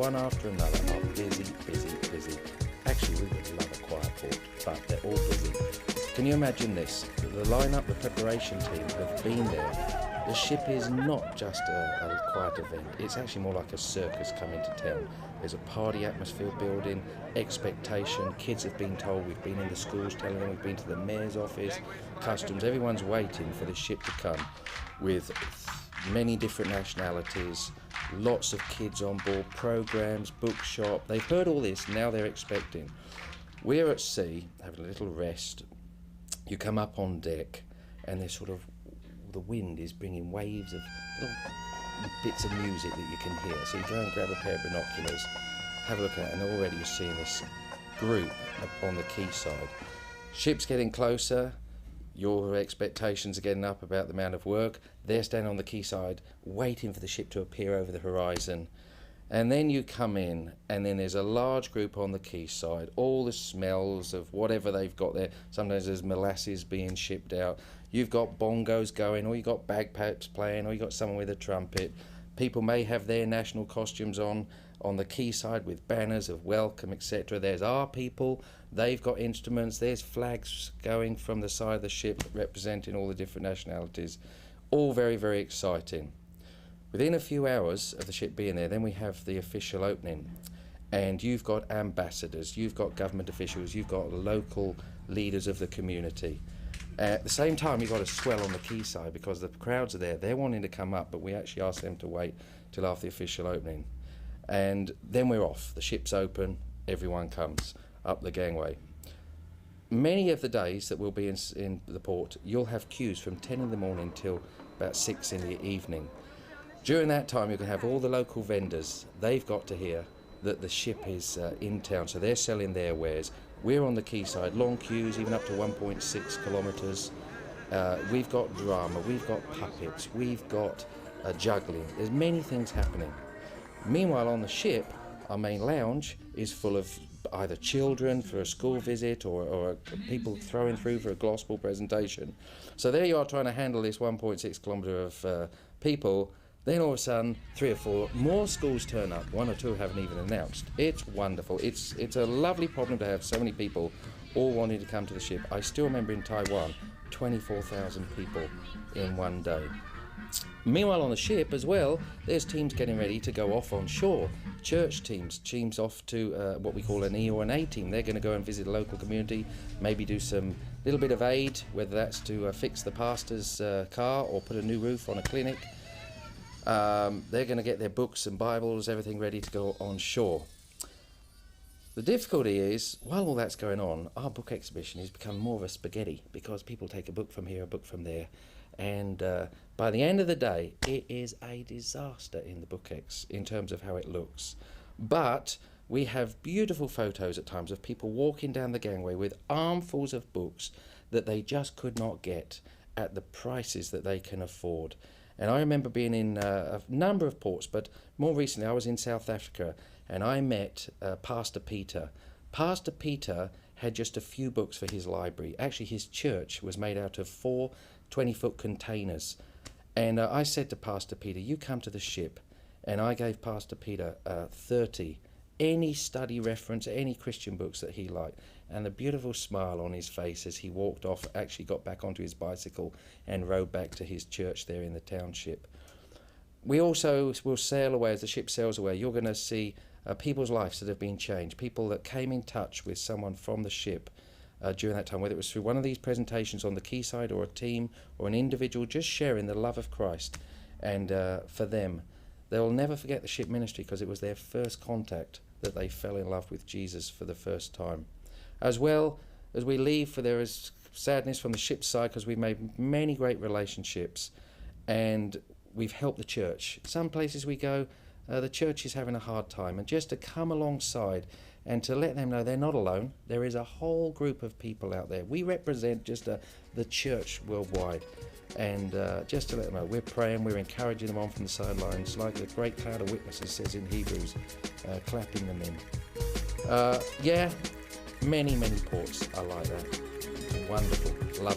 one after another, are busy, busy, busy. Actually, we would love a quiet port, but they're all busy. Can you imagine this? The lineup, the preparation team have been there. The ship is not just a quiet event, it's actually more like a circus coming to town. There's a party atmosphere building, expectation, kids have been told, we've been in the schools telling them, we've been to the mayor's office, customs, everyone's waiting for the ship to come with many different nationalities, lots of kids on board, programs, bookshop. They've heard all this, now they're expecting. We're at sea, having a little rest. You come up on deck and there's sort of, the wind is bringing waves of little bits of music that you can hear. So you go and grab a pair of binoculars, have a look at it, and already you're seeing this group up on the quayside. Ship's getting closer, your expectations are getting up about the amount of work. They're standing on the quayside waiting for the ship to appear over the horizon. And then you come in, and then there's a large group on the quayside, all the smells of whatever they've got there. Sometimes there's molasses being shipped out. You've got bongos going, or you've got bagpipes playing, or you've got someone with a trumpet. People may have their national costumes on the quayside with banners of welcome, etc. There's our people, they've got instruments, there's flags going from the side of the ship representing all the different nationalities. All very, very exciting. Within a few hours of the ship being there, then we have the official opening. And you've got ambassadors, you've got government officials, you've got local leaders of the community. At the same time, you've got a swell on the quayside because the crowds are there. They're wanting to come up, but we actually ask them to wait till after the official opening. And then we're off. The ship's open, everyone comes up the gangway. Many of the days that we'll be in the port, you'll have queues from 10 in the morning till about 6 in the evening. During that time, you can have all the local vendors. They've got to hear that the ship is in town, so they're selling their wares. We're on the quayside, long queues, even up to 1.6 kilometres. We've got drama, we've got puppets, we've got juggling. There's many things happening. Meanwhile, on the ship, our main lounge is full of either children for a school visit or people throwing through for a gospel presentation. So there you are trying to handle this 1.6 kilometre of people. Then all of a sudden, 3 or 4 more schools turn up. 1 or 2 haven't even announced. It's wonderful. It's a lovely problem to have so many people all wanting to come to the ship. I still remember in Taiwan, 24,000 people in one day. Meanwhile on the ship as well, there's teams getting ready to go off on shore. Church teams off to what we call an E or an A team. They're going to go and visit a local community, maybe do some little bit of aid, whether that's to fix the pastor's car or put a new roof on a clinic. They're going to get their books and Bibles, everything ready to go on shore. The difficulty is, while all that's going on, our book exhibition has become more of a spaghetti because people take a book from here, a book from there, and by the end of the day, it is a disaster in the book ex in terms of how it looks. But we have beautiful photos at times of people walking down the gangway with armfuls of books that they just could not get at the prices that they can afford. And I remember being in a number of ports, but more recently I was in South Africa and I met Pastor Peter. Pastor Peter had just a few books for his library. Actually, his church was made out of 4 20-foot containers. And I said to Pastor Peter, you come to the ship. And I gave Pastor Peter 30, any study reference, any Christian books that he liked. And the beautiful smile on his face as he walked off, actually got back onto his bicycle and rode back to his church there in the township. We also will sail away, as the ship sails away, you're going to see people's lives that have been changed, people that came in touch with someone from the ship during that time, whether it was through one of these presentations on the quayside or a team or an individual just sharing the love of Christ. And for them, they'll never forget the ship ministry because it was their first contact that they fell in love with Jesus for the first time. As well as we leave, for there is sadness from the ship's side because we've made many great relationships and we've helped the church. Some places we go, the church is having a hard time, and just to come alongside and to let them know they're not alone. There is a whole group of people out there. We represent just the church worldwide, and just to let them know we're praying, we're encouraging them on from the sidelines, like the great cloud of witnesses says in Hebrews, clapping them in. Yeah, many ports are like that. Wonderful, lovely.